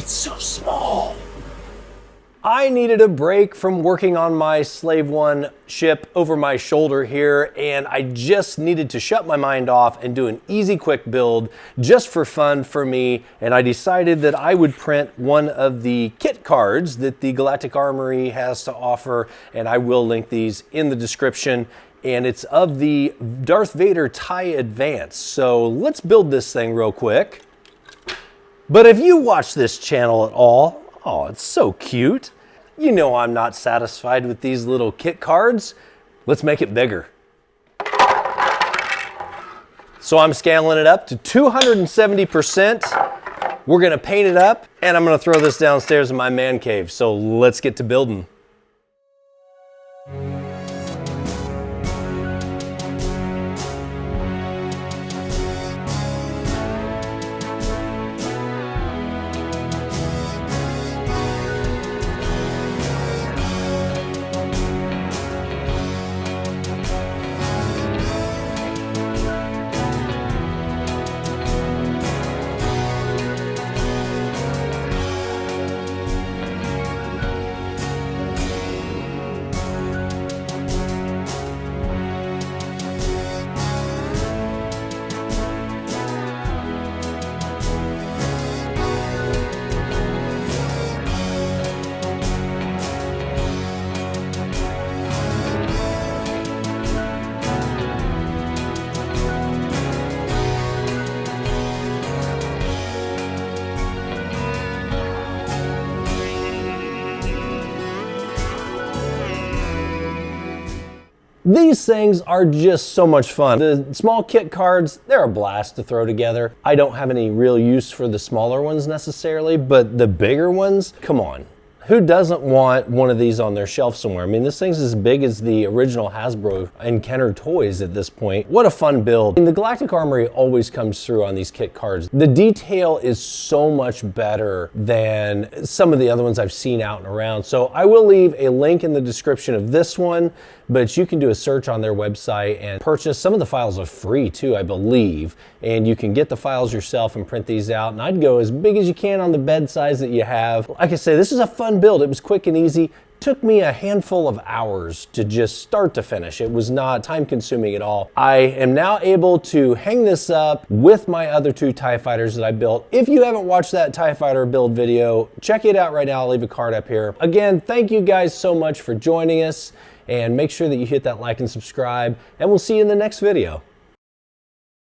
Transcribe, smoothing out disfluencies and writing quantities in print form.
It's so small. I needed a break from working on my Slave One ship over my shoulder here, and I just needed to shut my mind off and do an easy, quick build just for fun for me. And I decided that I would print one of the kit cards that the Galactic Armory has to offer, and I will link these in the description. And it's of the Darth Vader TIE Advance. So let's build this thing real quick. But if you watch this channel at all, oh, it's so cute. You know I'm not satisfied with these little kit cards. Let's make it bigger. So I'm scaling it up to 270%. We're gonna paint it up, and I'm gonna throw this downstairs in my man cave. So let's get to building. These things are just so much fun. The small kit cards, they're a blast to throw together. I don't have any real use for the smaller ones necessarily, but the bigger ones, come on. Who doesn't want one of these on their shelf somewhere? I mean, this thing's as big as the original Hasbro and Kenner toys at this point. What a fun build. And the Galactic Armory always comes through on these kit cards. The detail is so much better than some of the other ones I've seen out and around. So I will leave a link in the description of this one, but you can do a search on their website and purchase. Some of the files are free too, I believe, and you can get the files yourself and print these out. And I'd go as big as you can on the bed size that you have. Like I say, this is a fun build. It was quick and easy. Took me a handful of hours to just start to finish. It was not time consuming at all. I am now able to hang this up with my other two TIE fighters that I built. If you haven't watched that TIE fighter build video, check it out right now. I'll leave a card up here. Again, thank you guys so much for joining us, and make sure that you hit that like and subscribe, and we'll see you in the next video.